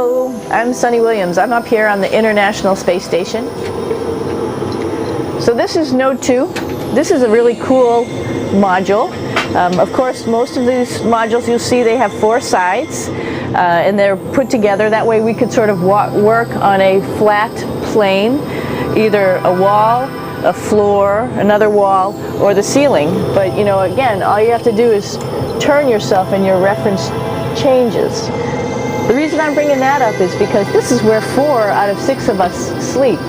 Hello, I'm Sunny Williams. I'm up here on the International Space Station. So this is Node 2. This is a really cool module. Of course, most of these modules you'll see they have 4 sides and they're put together. That way we could sort of work on a flat plane, either a wall, a floor, another wall, or the ceiling. But you know, again, all you have to do is turn yourself and your reference changes. The reason I'm bringing that up is because this is where 4 out of 6 of us sleep.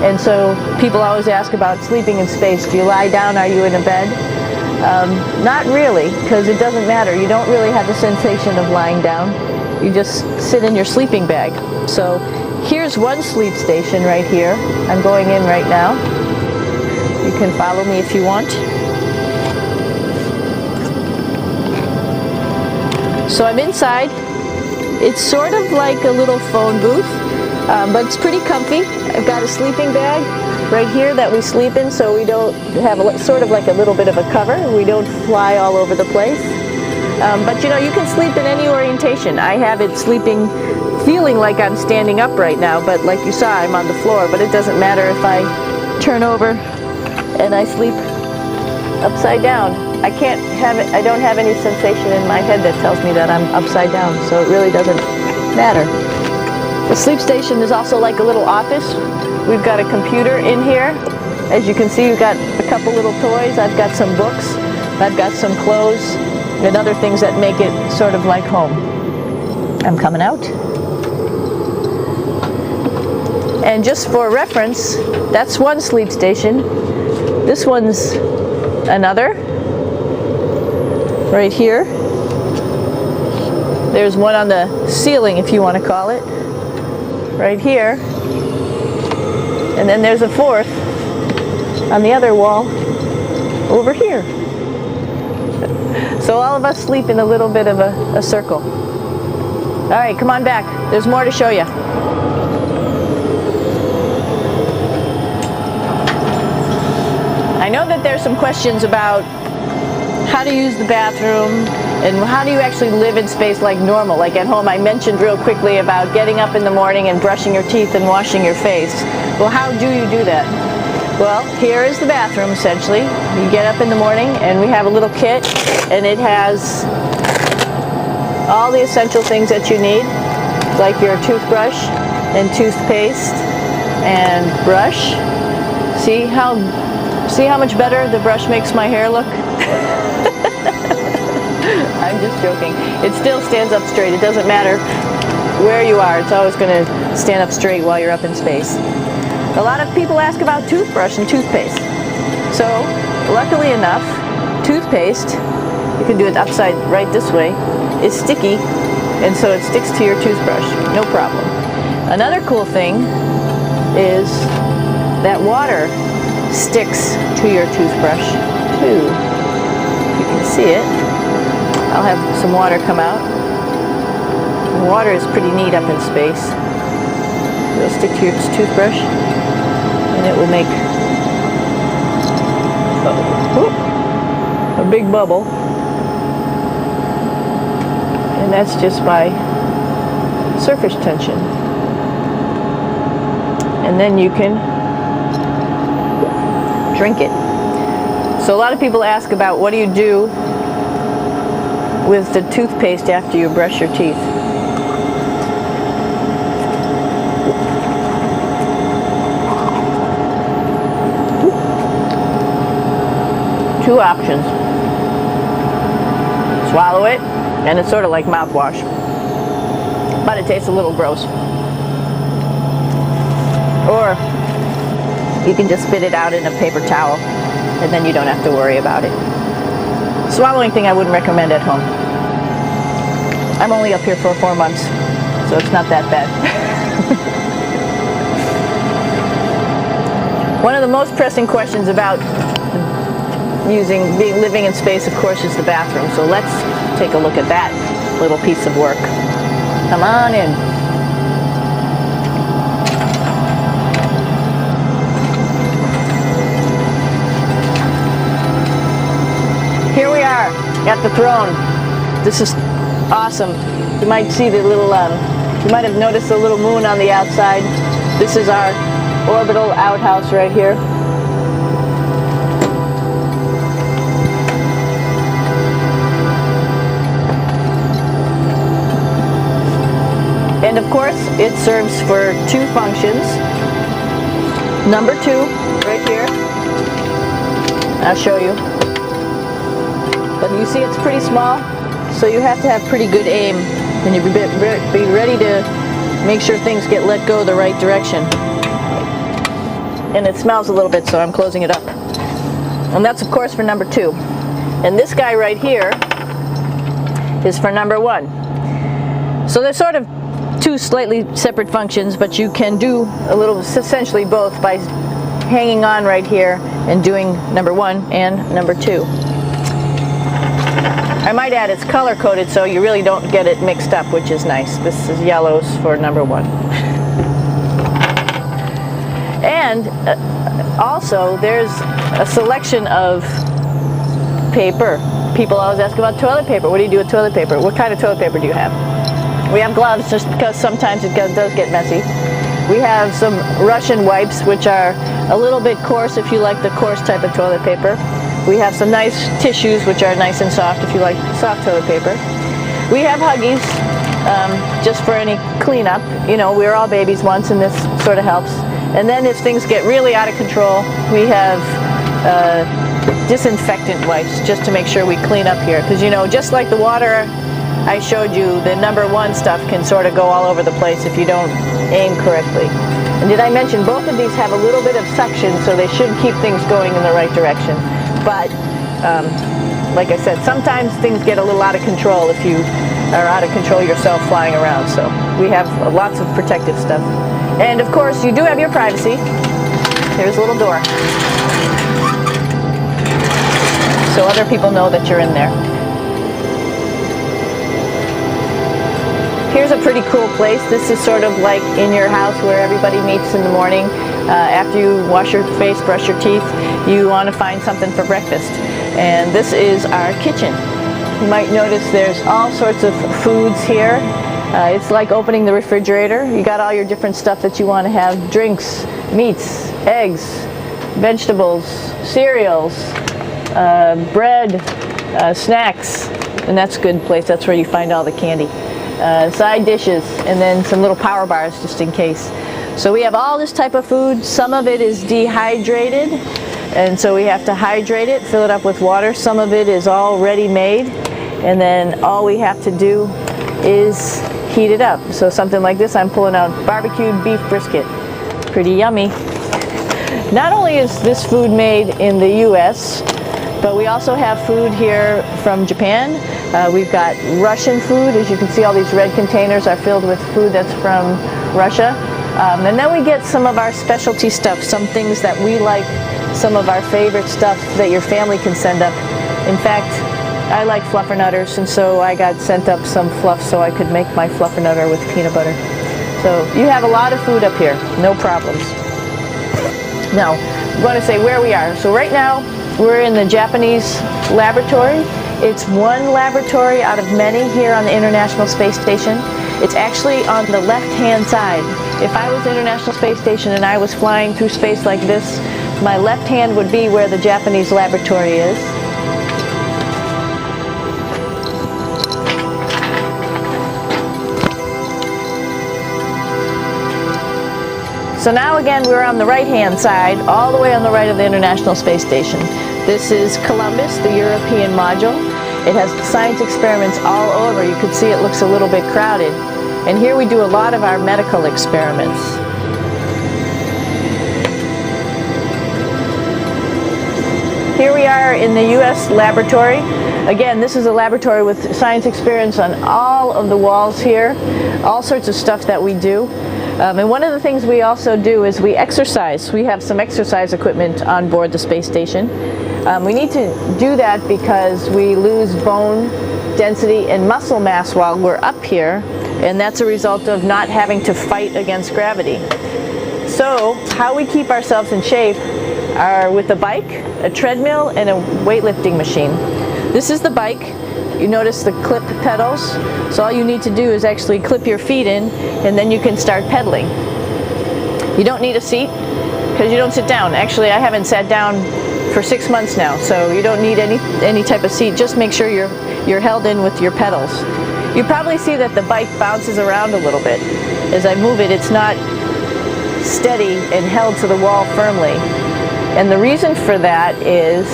And so people always ask about sleeping in space. Do you lie down? Are you in a bed? Not really, because it doesn't matter. You don't really have the sensation of lying down. You just sit in your sleeping bag. So here's one sleep station right here. I'm going in right now. You can follow me if you want. So I'm inside. It's sort of like a little phone booth, but it's pretty comfy. I've got a sleeping bag right here that we sleep in, so we don't have sort of like a little bit of a cover. We don't fly all over the place. But you know, you can sleep in any orientation. I have it sleeping, feeling like I'm standing up right now, but like you saw, I'm on the floor. But it doesn't matter if I turn over and I sleep upside down. I don't have any sensation in my head that tells me that I'm upside down, so it really doesn't matter. The sleep station is also like a little office. We've got a computer in here. As you can see, we've got a couple little toys. I've got some books. I've got some clothes and other things that make it sort of like home. I'm coming out. And just for reference, that's one sleep station. This one's another. Right here. There's one on the ceiling, if you want to call it. Right here. And then there's a 4th on the other wall over here. So all of us sleep in a little bit of a circle. All right, come on back. There's more to show you. I know that there's some questions about how to use the bathroom and how do you actually live in space like normal, like at home. I mentioned real quickly about getting up in the morning and brushing your teeth and washing your face. Well, how do you do that? Well, here is the bathroom essentially. You get up in the morning and we have a little kit and it has all the essential things that you need, like your toothbrush and toothpaste and brush. See how much better the brush makes my hair look? I'm just joking. It still stands up straight. It doesn't matter where you are. It's always going to stand up straight while you're up in space. A lot of people ask about toothbrush and toothpaste. So, luckily enough, toothpaste, you can do it upside right this way, is sticky, and so it sticks to your toothbrush. No problem. Another cool thing is that water sticks to your toothbrush too. You can see it. I'll have some water come out. The water is pretty neat up in space. It'll stick to your toothbrush and it will make a big bubble. And that's just by surface tension. And then you can drink it. So a lot of people ask about what do you do with the toothpaste after you brush your teeth. Two options. Swallow it, and it's sort of like mouthwash, but it tastes a little gross. Or you can just spit it out in a paper towel, and then you don't have to worry about it. Swallowing thing I wouldn't recommend at home. I'm only up here for 4 months, so it's not that bad. One of the most pressing questions about living in space, of course, is the bathroom. So let's take a look at that little piece of work. Come on in. Here we are at the throne. This is awesome. You might see the little You might have noticed a little moon on the outside. This is our orbital outhouse right here. And of course, it serves for two functions. Number 2, right here. I'll show you. But you see it's pretty small, so you have to have pretty good aim, and you be ready to make sure things get let go the right direction. And it smells a little bit, so I'm closing it up. And that's of course for number 2. And this guy right here is for number 1. So they're sort of two slightly separate functions, but you can do a little, essentially both, by hanging on right here and doing number 1 and number 2. I might add it's color coded so you really don't get it mixed up, which is nice. This is yellows for number 1. And also there's a selection of paper. People always ask about toilet paper. What do you do with toilet paper? What kind of toilet paper do you have? We have gloves just because sometimes it does get messy. We have some Russian wipes, which are a little bit coarse if you like the coarse type of toilet paper. We have some nice tissues, which are nice and soft if you like soft toilet paper. We have Huggies, just for any cleanup. You know, we were all babies once, and this sort of helps. And then if things get really out of control, we have disinfectant wipes, just to make sure we clean up here. Because, you know, just like the water I showed you, the number 1 stuff can sort of go all over the place if you don't aim correctly. And did I mention both of these have a little bit of suction, so they should keep things going in the right direction. But like I said, sometimes things get a little out of control if you are out of control yourself flying around. So we have lots of protective stuff. And of course, you do have your privacy. Here's a little door, so other people know that you're in there. Here's a pretty cool place. This is sort of like in your house where everybody meets in the morning. After you wash your face, brush your teeth, you want to find something for breakfast. And this is our kitchen. You might notice there's all sorts of foods here. It's like opening the refrigerator. You got all your different stuff that you want to have. Drinks, meats, eggs, vegetables, cereals, bread, snacks. And that's a good place. That's where you find all the candy. Side dishes, and then some little power bars just in case. So we have all this type of food. Some of it is dehydrated, and so we have to hydrate it, fill it up with water. Some of it is already made, and then all we have to do is heat it up. So something like this, I'm pulling out barbecued beef brisket. Pretty yummy. Not only is this food made in the US, but we also have food here from Japan. We've got Russian food. As you can see, all these red containers are filled with food that's from Russia. And then we get some of our specialty stuff, some things that we like, some of our favorite stuff that your family can send up. In fact, I like fluffernutters, and so I got sent up some fluff so I could make my fluffernutter with peanut butter. So you have a lot of food up here, no problems. Now, I'm going to say where we are. So right now, we're in the Japanese laboratory. It's one laboratory out of many here on the International Space Station. It's actually on the left-hand side. If I was International Space Station and I was flying through space like this, my left hand would be where the Japanese laboratory is. So now again, we're on the right-hand side, all the way on the right of the International Space Station. This is Columbus, the European module. It has science experiments all over. You can see it looks a little bit crowded. And here we do a lot of our medical experiments. Here we are in the U.S. laboratory. Again, this is a laboratory with science experiments on all of the walls here, all sorts of stuff that we do. And one of the things we also do is we exercise. We have some exercise equipment on board the space station. We need to do that because we lose bone density and muscle mass while we're up here, and that's a result of not having to fight against gravity. So how we keep ourselves in shape are with a bike, a treadmill, and a weightlifting machine. This is the bike. You notice the clip pedals. So all you need to do is actually clip your feet in, and then you can start pedaling. You don't need a seat because you don't sit down. Actually, I haven't sat down for 6 months now, so you don't need any type of seat. Just make sure you're held in with your pedals. You probably see that the bike bounces around a little bit. As I move it, it's not steady and held to the wall firmly. And the reason for that is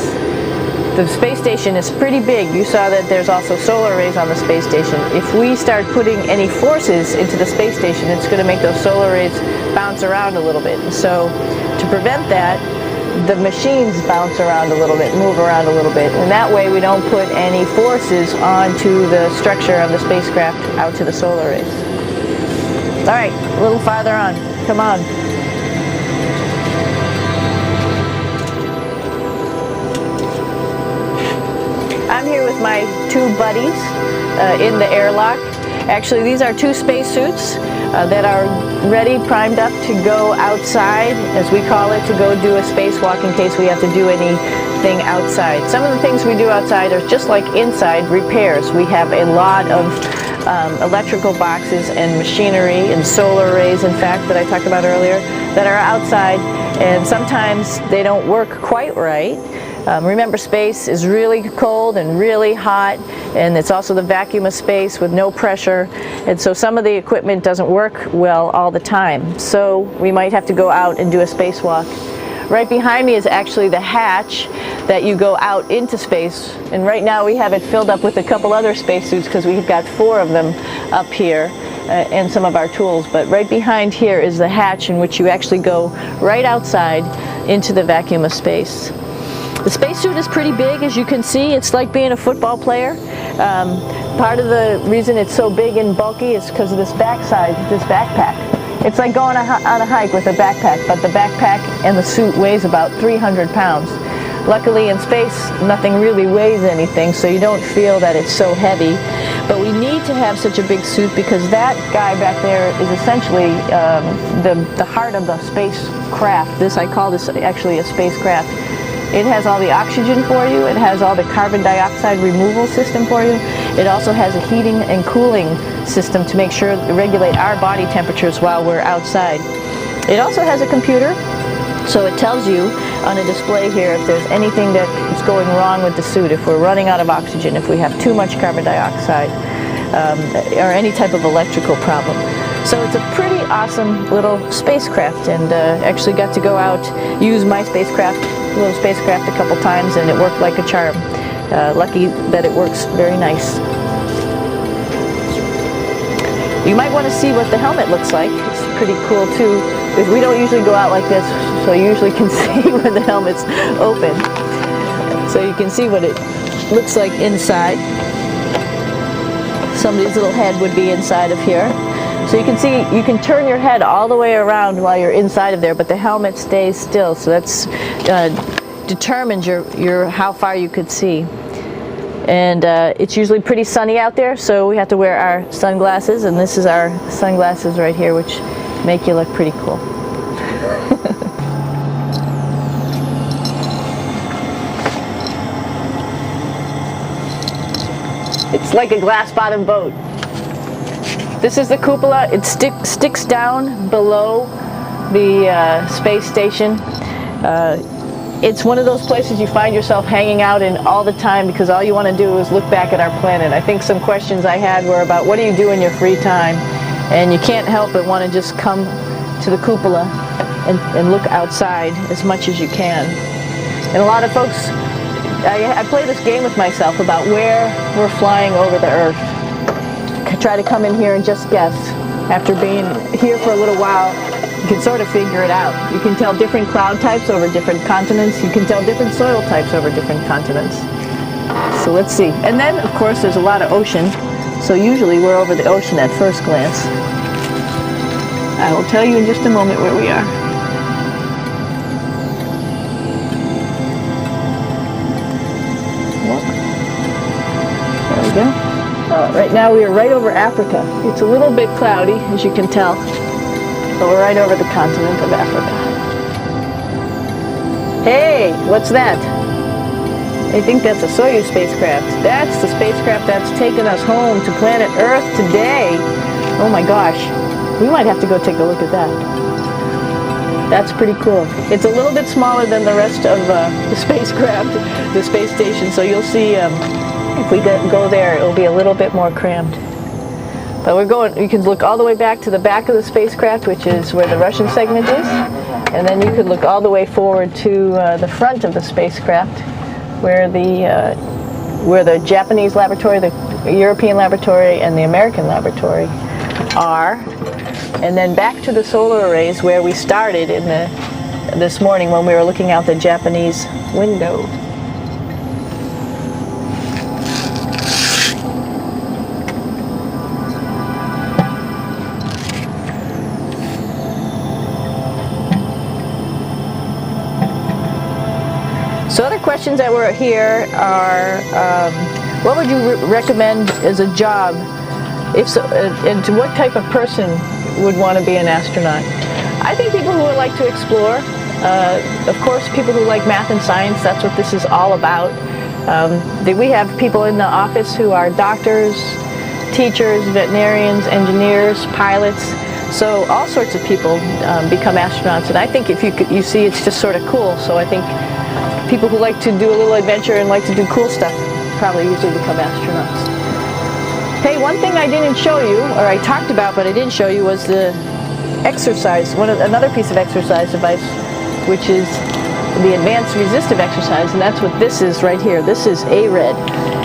the space station is pretty big. You saw that there's also solar arrays on the space station. If we start putting any forces into the space station, it's going to make those solar arrays bounce around a little bit. So to prevent that, the machines bounce around a little bit, move around a little bit, and that way we don't put any forces onto the structure of the spacecraft out to the solar arrays. All right, a little farther on. Come on. I'm here with my two buddies in the airlock. Actually, these are two spacesuits that are ready, primed up to go outside, as we call it, to go do a spacewalk in case we have to do anything outside. Some of the things we do outside are just like inside, repairs. We have a lot of electrical boxes and machinery and solar arrays, in fact, that I talked about earlier, that are outside, and sometimes they don't work quite right. Remember, space is really cold and really hot, and it's also the vacuum of space with no pressure, and so some of the equipment doesn't work well all the time. So we might have to go out and do a spacewalk. Right behind me is actually the hatch that you go out into space, and right now we have it filled up with a couple other spacesuits because we've got 4 of them up here and some of our tools. But right behind here is the hatch in which you actually go right outside into the vacuum of space. The spacesuit is pretty big, as you can see. It's like being a football player. Part of the reason it's so big and bulky is because of this backside, this backpack. It's like going on a hike with a backpack, but the backpack and the suit weighs about 300 pounds. Luckily in space, nothing really weighs anything, so you don't feel that it's so heavy. But we need to have such a big suit because that guy back there is essentially the heart of the spacecraft. I call this actually a spacecraft. It has all the oxygen for you, it has all the carbon dioxide removal system for you. It also has a heating and cooling system to make sure to regulate our body temperatures while we're outside. It also has a computer, so it tells you on a display here if there's anything that is going wrong with the suit, if we're running out of oxygen, if we have too much carbon dioxide, or any type of electrical problem. So it's a pretty awesome little spacecraft, and actually got to go out, use my little spacecraft a couple times, and it worked like a charm. Lucky that it works very nice. You might want to see what the helmet looks like. It's pretty cool too, because we don't usually go out like this, so you usually can see when the helmet's open. So you can see what it looks like inside. Somebody's little head would be inside of here. So you can see, you can turn your head all the way around while you're inside of there, but the helmet stays still, so that's determines how far you could see. And it's usually pretty sunny out there, so we have to wear our sunglasses, and this is our sunglasses right here, which make you look pretty cool. It's like a glass-bottom boat. This is the cupola. It sticks down below the space station. It's one of those places you find yourself hanging out in all the time because all you want to do is look back at our planet. I think some questions I had were about what do you do in your free time, and you can't help but want to just come to the cupola and look outside as much as you can. And a lot of folks, I play this game with myself about where we're flying over the Earth. Try to come in here and just guess. After being here for a little while, you can sort of figure it out. You can tell different cloud types over different continents. You can tell different soil types over different continents. So let's see. And then, of course, there's a lot of ocean. So usually we're over the ocean at first glance. I will tell you in just a moment where we are. There we go. Right now we are right over Africa. It's a little bit cloudy, as you can tell, but we're right over the continent of Africa. Hey, what's that? I think that's a Soyuz spacecraft. That's the spacecraft that's taken us home to planet Earth today. Oh my gosh. We might have to go take a look at that. That's pretty cool. It's a little bit smaller than the rest of the spacecraft, the space station, so you'll see if we go there, it'll be a little bit more crammed. But we're going, you can look all the way back to the back of the spacecraft, which is where the Russian segment is, and then you could look all the way forward to the front of the spacecraft, where the Japanese laboratory, the European laboratory, and the American laboratory are. And then back to the solar arrays where we started in this morning when we were looking out the Japanese window. So other questions that were here are, what would you recommend as a job, if so, and to what type of person would want to be an astronaut? I think people who would like to explore, of course people who like math and science, that's what this is all about. We have people in the office who are doctors, teachers, veterinarians, engineers, pilots, so all sorts of people become astronauts, and I think if you see, it's just sort of cool, so I think people who like to do a little adventure and like to do cool stuff probably usually become astronauts. Hey, one thing I didn't show you, or I talked about but I didn't show you, was the exercise, another piece of exercise device, which is the advanced resistive exercise, and that's what this is right here. This is ARED,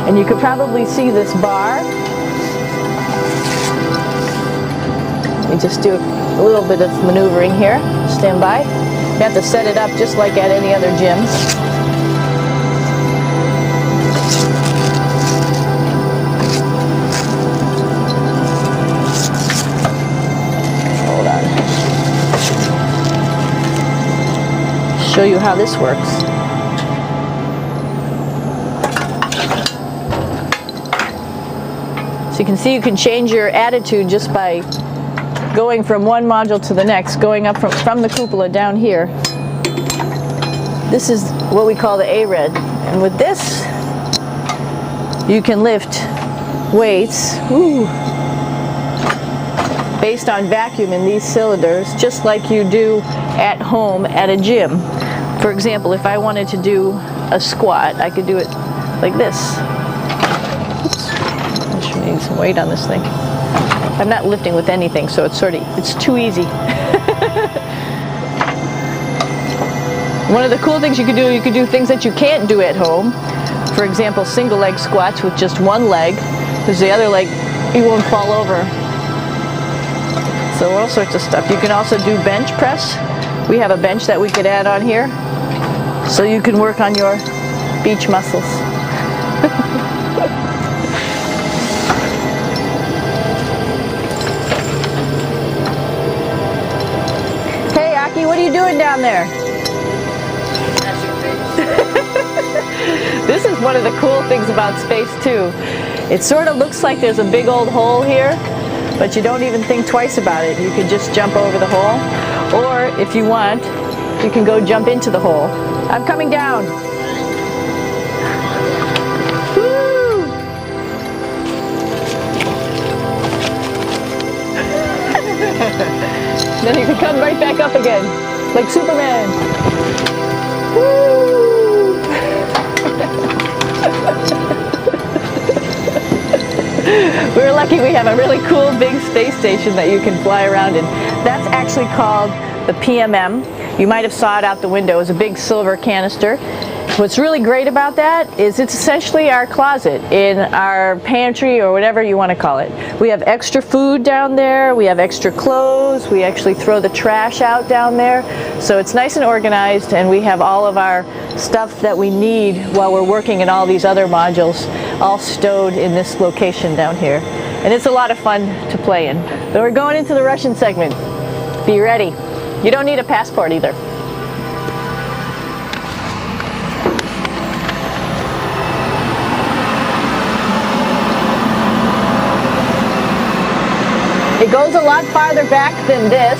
and you could probably see this bar. You just do a little bit of maneuvering here. Stand by. You have to set it up just like at any other gym. Show you how this works. So you can see you can change your attitude just by going from one module to the next, going up from the cupola down here. This is what we call the ARED, and with this you can lift weights based on vacuum in these cylinders, just like you do at home at a gym. For example, if I wanted to do a squat, I could do it like this. Oops. I should need some weight on this thing. I'm not lifting with anything, so it's too easy. One of the cool things you could do things that you can't do at home. For example, single leg squats with just one leg, because the other leg, you won't fall over. So all sorts of stuff. You can also do bench press. We have a bench that we could add on here, so you can work on your beach muscles. Hey Aki, what are you doing down there? This is one of the cool things about space too. It sort of looks like there's a big old hole here, but you don't even think twice about it. You could just jump over the hole, or if you want, you can go jump into the hole. I'm coming down. Woo! Then you can come right back up again, like Superman. Woo! We're lucky we have a really cool big space station that you can fly around in. That's actually called the PMM. You might have saw it out the window. It's a big silver canister. What's really great about that is it's essentially our closet in our pantry, or whatever you want to call it. We have extra food down there, we have extra clothes, we actually throw the trash out down there. So it's nice and organized, and we have all of our stuff that we need while we're working in all these other modules all stowed in this location down here. And it's a lot of fun to play in. So we're going into the Russian segment. Be ready. You don't need a passport either. It goes a lot farther back than this.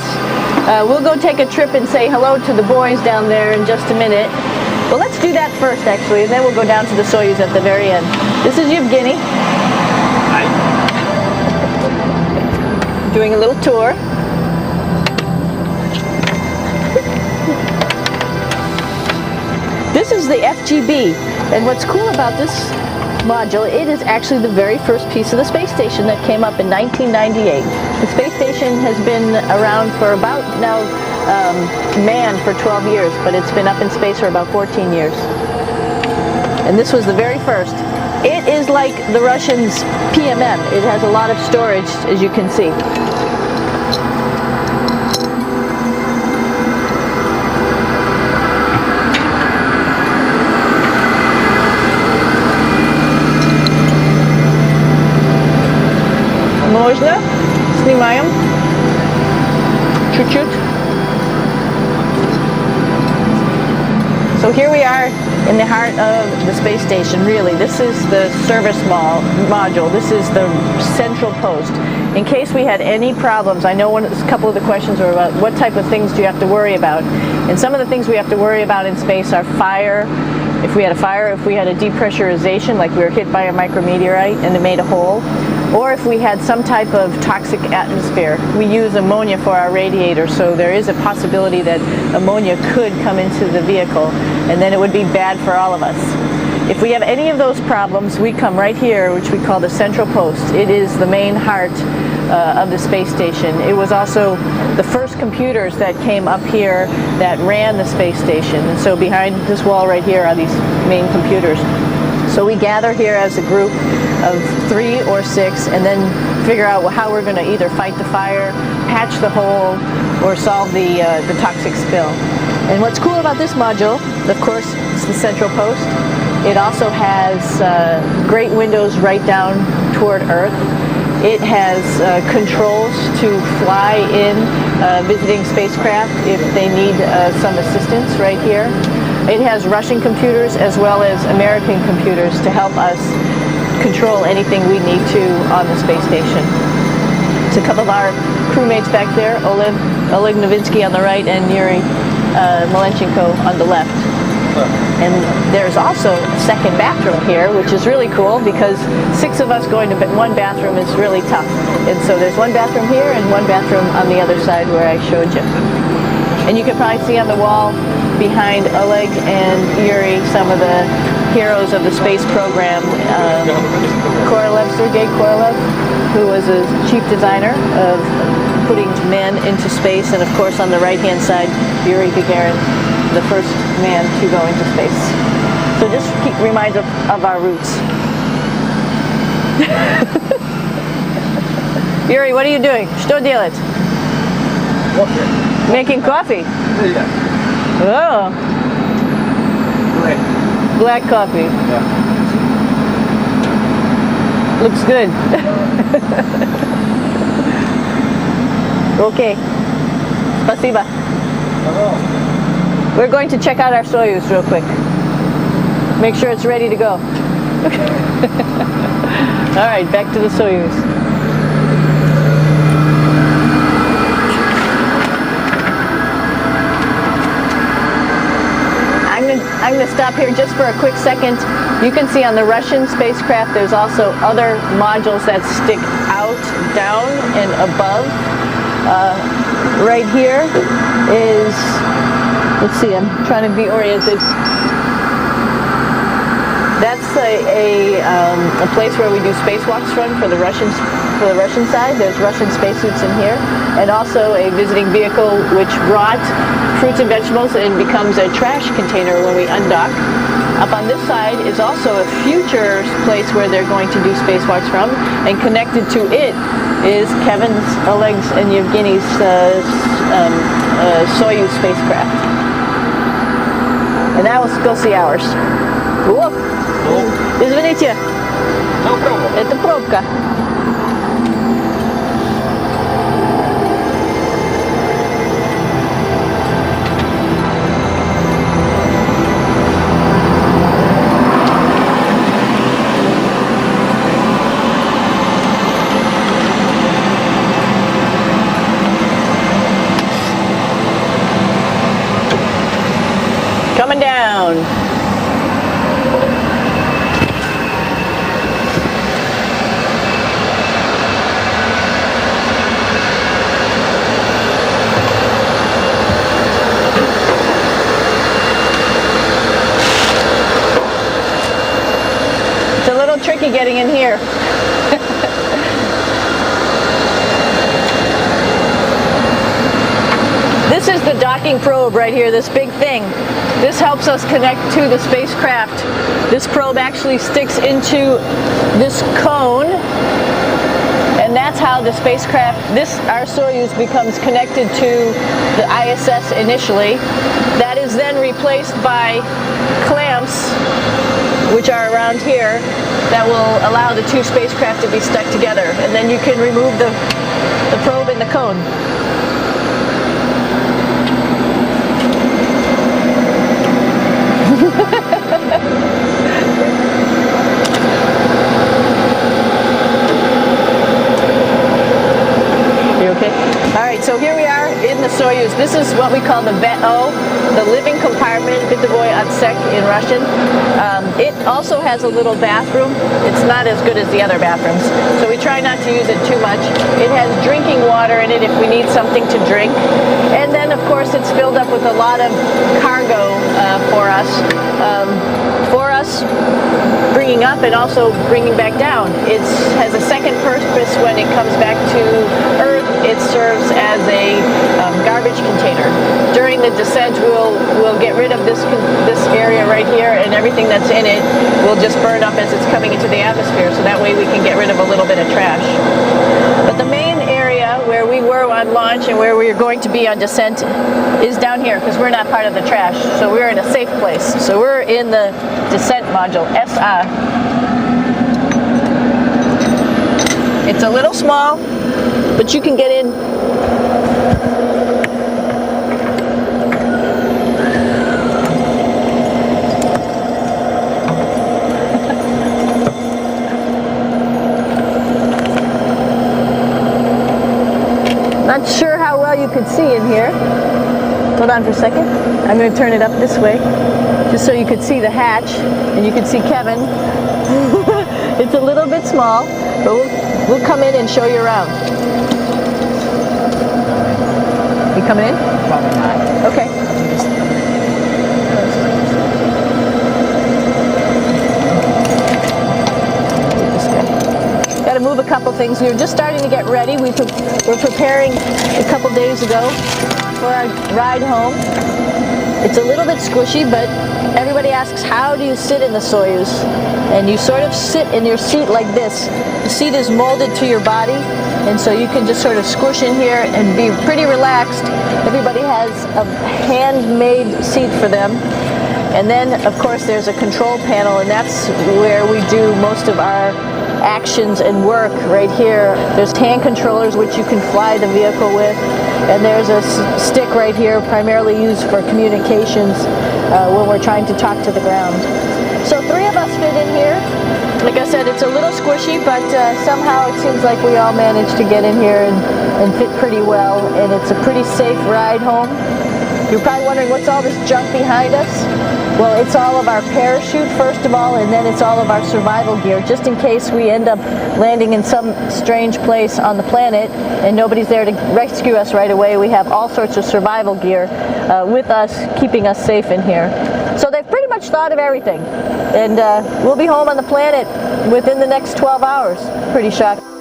We'll go take a trip and say hello to the boys down there in just a minute. Well, let's do that first, actually, and then we'll go down to the Soyuz at the very end. This is Yevgeny. Hi. Doing a little tour. This is the FGB, and what's cool about this module, it is actually the very first piece of the space station that came up in 1998. The space station has been around for about now, manned for 12 years, but it's been up in space for about 14 years. And this was the very first. It is like the Russians' PMM. It has a lot of storage, as you can see. Можно? Снимаем. Чуть-чуть. So here we are in the heart of the space station, really. This is the service module. This is the central post. In case we had any problems, I know a couple of the questions were about what type of things do you have to worry about. And some of the things we have to worry about in space are fire. If we had a fire, if we had a depressurization, like we were hit by a micrometeorite and it made a hole, or if we had some type of toxic atmosphere. We use ammonia for our radiator, so there is a possibility that ammonia could come into the vehicle, and then it would be bad for all of us. If we have any of those problems, we come right here, which we call the central post. It is the main heart of the space station. It was also the first computers that came up here that ran the space station. And so behind this wall right here are these main computers. So we gather here as a group of 3 or 6 and then figure out how we're going to either fight the fire, patch the hole, or solve the toxic spill. And what's cool about this module, of course, it's the central post. It also has great windows right down toward Earth. It has controls to fly in visiting spacecraft if they need some assistance right here. It has Russian computers as well as American computers to help us control anything we need to on the space station. It's a couple of our crewmates back there, Oleg Novinsky on the right and Yuri Malenchenko on the left. And there's also a second bathroom here, which is really cool because 6 of us going to one bathroom is really tough. And so there's one bathroom here and one bathroom on the other side where I showed you. And you can probably see on the wall behind Oleg and Yuri some of the heroes of the space program. Sergei Korolev, who was a chief designer of putting men into space, and of course on the right-hand side, Yuri Gagarin, the first man to go into space. So just reminds us of our roots. Yuri, what are you doing? Что делать? Coffee. Making coffee? Yeah. Oh. Black coffee. Yeah. Looks good. Okay. Спасибо. We're going to check out our Soyuz real quick. Make sure it's ready to go. All right, back to the Soyuz. I'm going to stop here just for a quick second. You can see on the Russian spacecraft there's also other modules that stick out, down, and above. Right here is, let's see, I'm trying to be oriented. That's a place where we do spacewalks from for the Russian side. There's Russian spacesuits in here, and also a visiting vehicle which brought fruits and vegetables and becomes a trash container when we undock. Up on this side is also a future place where they're going to do spacewalks from, and connected to it is Kevin's, Oleg's, and Yevgeny's Soyuz spacecraft. And now let's go see ours. Whoa. Извините, No problem. это пробка. Coming down. getting in here. This is the docking probe right here, this big thing. This helps us connect to the spacecraft. This probe actually sticks into this cone, and that's how the spacecraft, our Soyuz, becomes connected to the ISS initially. That is then replaced by clamps, which are around here, that will allow the two spacecraft to be stuck together. And then you can remove the probe and the cone. You okay? All right, so here we are in the Soyuz. This is what we call the VEO, the living compartment, Bitovoy Otsek in Russian. It also has a little bathroom. It's not as good as the other bathrooms, so we try not to use it too much. It has drinking water in it if we need something to drink. And then, of course, it's filled up with a lot of cargo for us. Bringing up and also bringing back down. It has a second purpose when it comes back to Earth. It serves as a garbage container. During the descent, we'll get rid of this area right here, and everything that's in it will just burn up as it's coming into the atmosphere, so that way we can get rid of a little bit of trash. But the main area where we were on launch and where we are going to be on descent is down here, because we're not part of the trash, so we're in a safe place. So we're in the descent module, SA. It's a little small, but you can get in. Not sure how well you could see in here. Hold on for a second. I'm going to turn it up this way, just so you could see the hatch, and you could see Kevin. It's a little bit small, but we'll come in and show you around. You coming in? Probably not. Okay. Got to move a couple things. We were just starting to get ready. We're preparing a couple days ago for our ride home. It's a little bit squishy, but everybody asks, how do you sit in the Soyuz? And you sort of sit in your seat like this. The seat is molded to your body, and so you can just sort of squish in here and be pretty relaxed. Everybody has a handmade seat for them. And then, of course, there's a control panel, and that's where we do most of our actions and work right here. There's hand controllers which you can fly the vehicle with, and there's a stick right here primarily used for communications when we're trying to talk to the ground. So 3 of us fit in here. Like I said, it's a little squishy, but somehow it seems like we all managed to get in here and fit pretty well, and it's a pretty safe ride home. You're probably wondering, what's all this junk behind us? Well, it's all of our parachute, first of all, and then it's all of our survival gear, just in case we end up landing in some strange place on the planet and nobody's there to rescue us right away. We have all sorts of survival gear with us, keeping us safe in here. So they've pretty much thought of everything. And we'll be home on the planet within the next 12 hours. Pretty shocking.